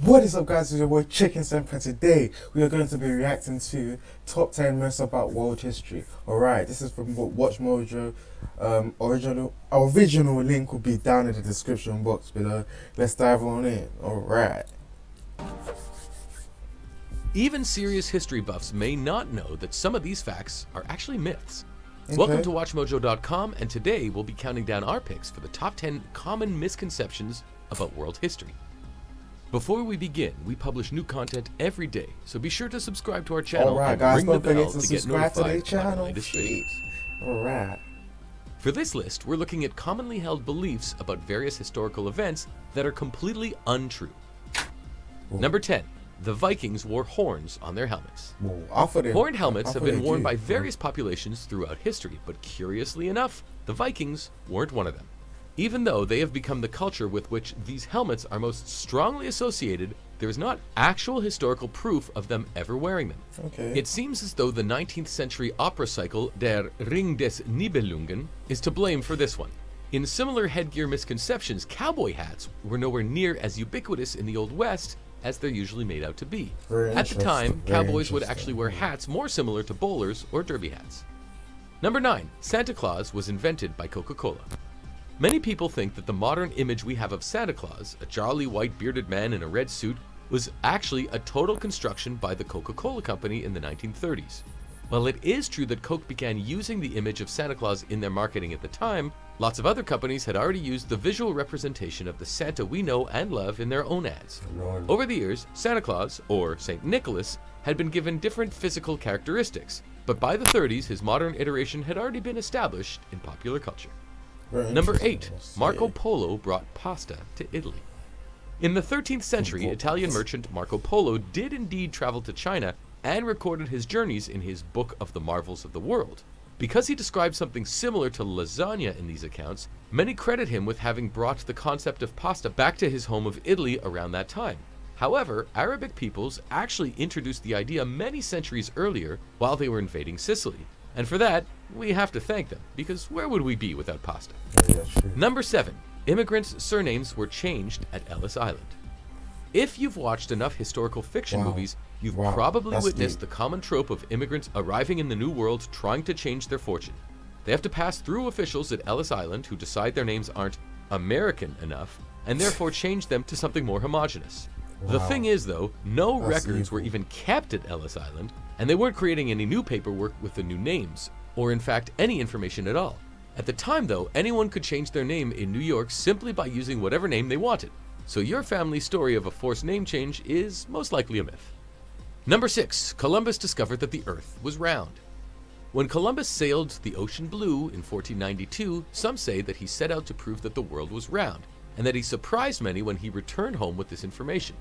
What is up, guys? It's your boy Chicken Simp, and today we are going to be reacting to top 10 myths about world history. Alright, this is from Watch Mojo. Original link will be down in the description box below. Let's dive on in. Alright. Even serious history buffs may not know that some of these facts are actually myths. Okay. Welcome to WatchMojo.com, and today we'll be counting down our picks for the top 10 common misconceptions about world history. Before we begin, we publish new content every day, so be sure to subscribe to our channel Alright, and guys, ring the don't forget bell to to get subscribe to the notified about our channel. latest videos. Alright. For this list, we're looking at commonly held beliefs about various historical events that are completely untrue. Number 10. The Vikings wore horns on their helmets. Horned helmets have been worn by various populations throughout history, but curiously enough, the Vikings weren't one of them. Even though they have become the culture with which these helmets are most strongly associated, there is not actual historical proof of them ever wearing them. Okay. It seems as though the 19th century opera cycle Der Ring des Nibelungen is to blame for this one. In similar headgear misconceptions, cowboy hats were nowhere near as ubiquitous in the Old West as they're usually made out to be. At the time, cowboys would actually wear hats more similar to bowlers or derby hats. Number 9. Santa Claus was invented by Coca-Cola. Many people think that the modern image we have of Santa Claus, a jolly white bearded man in a red suit, was actually a total construction by the Coca-Cola company in the 1930s. While it is true that Coke began using the image of Santa Claus in their marketing at the time, lots of other companies had already used the visual representation of the Santa we know and love in their own ads. Over the years, Santa Claus, or St. Nicholas, had been given different physical characteristics, but by the 30s his modern iteration had already been established in popular culture. Number 8. Marco Polo brought pasta to Italy. In the 13th century, Italian merchant Marco Polo did indeed travel to China and recorded his journeys in his Book of the Marvels of the World. Because he described something similar to lasagna in these accounts, many credit him with having brought the concept of pasta back to his home of Italy around that time. However, Arabic peoples actually introduced the idea many centuries earlier while they were invading Sicily. And for that, we have to thank them, because where would we be without pasta? Number 7. Immigrants' surnames were changed at Ellis Island. If you've watched enough historical fiction movies, you've probably witnessed the common trope of immigrants arriving in the New World trying to change their fortune. They have to pass through officials at Ellis Island who decide their names aren't American enough, and therefore change them to something more homogenous. The thing is, though, no records were even kept at Ellis Island, and they weren't creating any new paperwork with the new names, or in fact any information at all. At the time, though, anyone could change their name in New York simply by using whatever name they wanted. So your family's story of a forced name change is most likely a myth. Number 6. Columbus discovered that the Earth was round. When Columbus sailed the ocean blue in 1492, some say that he set out to prove that the world was round, and that he surprised many when he returned home with this information.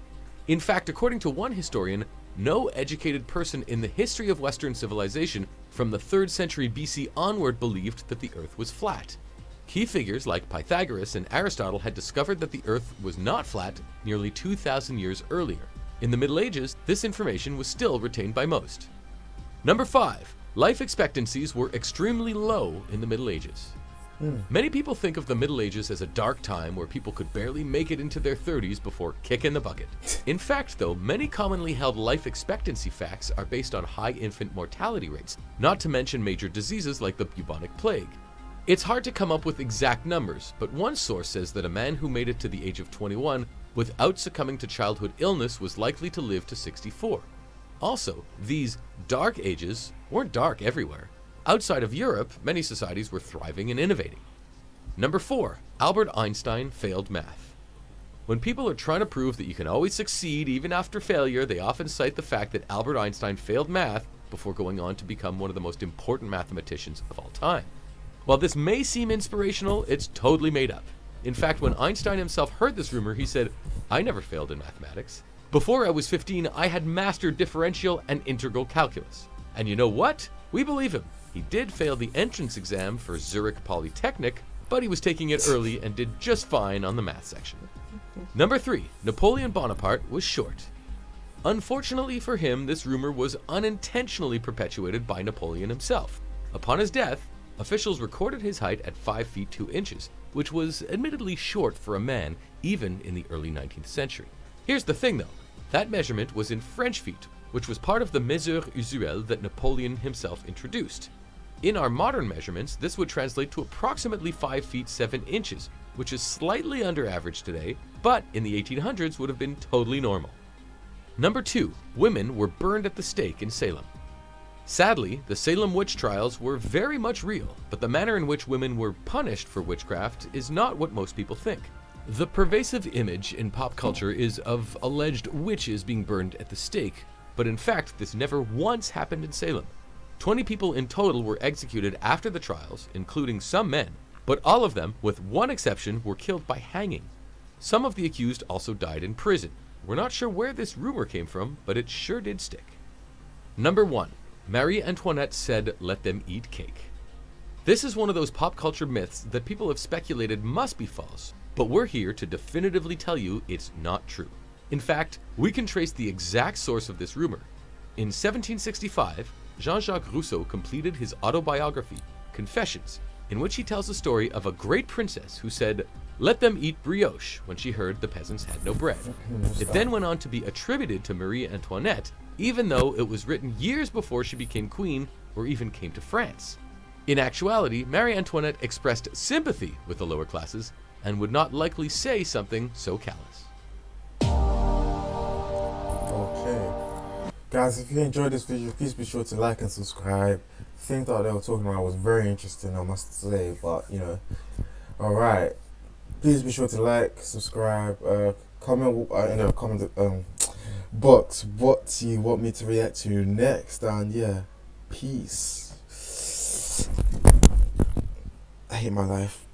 In fact, according to one historian, no educated person in the history of Western civilization from the 3rd century BC onward believed that the Earth was flat. Key figures like Pythagoras and Aristotle had discovered that the Earth was not flat nearly 2,000 years earlier. In the Middle Ages, this information was still retained by most. Number 5. Life expectancies were extremely low in the Middle Ages. Many people think of the Middle Ages as a dark time where people could barely make it into their 30s before kicking the bucket. In fact, though, many commonly held life expectancy facts are based on high infant mortality rates, not to mention major diseases like the bubonic plague. It's hard to come up with exact numbers, but one source says that a man who made it to the age of 21 without succumbing to childhood illness was likely to live to 64. Also, these dark ages weren't dark everywhere. Outside of Europe, many societies were thriving and innovating. Number 4. Albert Einstein failed math. When people are trying to prove that you can always succeed even after failure, they often cite the fact that Albert Einstein failed math before going on to become one of the most important mathematicians of all time. While this may seem inspirational, it's totally made up. In fact, when Einstein himself heard this rumor, he said, "I never failed in mathematics. Before I was 15, I had mastered differential and integral calculus." And you know what? We believe him. He did fail the entrance exam for Zurich Polytechnic, but he was taking it early and did just fine on the math section. Number 3. Napoleon Bonaparte was short. Unfortunately for him, this rumor was unintentionally perpetuated by Napoleon himself. Upon his death, officials recorded his height at 5 feet 2 inches, which was admittedly short for a man even in the early 19th century. Here's the thing though, that measurement was in French feet, which was part of the mesure usuelle that Napoleon himself introduced. In our modern measurements, this would translate to approximately 5 feet 7 inches, which is slightly under average today, but in the 1800s would have been totally normal. Number 2, women were burned at the stake in Salem. Sadly, the Salem witch trials were very much real, but the manner in which women were punished for witchcraft is not what most people think. The pervasive image in pop culture is of alleged witches being burned at the stake, but in fact this never once happened in Salem. 20 people in total were executed after the trials, including some men, but all of them, with one exception, were killed by hanging. Some of the accused also died in prison. We're not sure where this rumor came from, but it sure did stick. Number 1. Marie Antoinette said, "Let them eat cake." This is one of those pop culture myths that people have speculated must be false, but we're here to definitively tell you it's not true. In fact, we can trace the exact source of this rumor. In 1765, Jean-Jacques Rousseau completed his autobiography, Confessions, in which he tells the story of a great princess who said, "Let them eat brioche," when she heard the peasants had no bread. It then went on to be attributed to Marie Antoinette, even though it was written years before she became queen or even came to France. In actuality, Marie Antoinette expressed sympathy with the lower classes and would not likely say something so callous. Okay. Guys, if you enjoyed this video, please be sure to like and subscribe. The thing that they were talking about was very interesting, I must say, but alright. Please be sure to like, subscribe, comment in the comment box what you want me to react to next, and yeah, peace. I hate my life.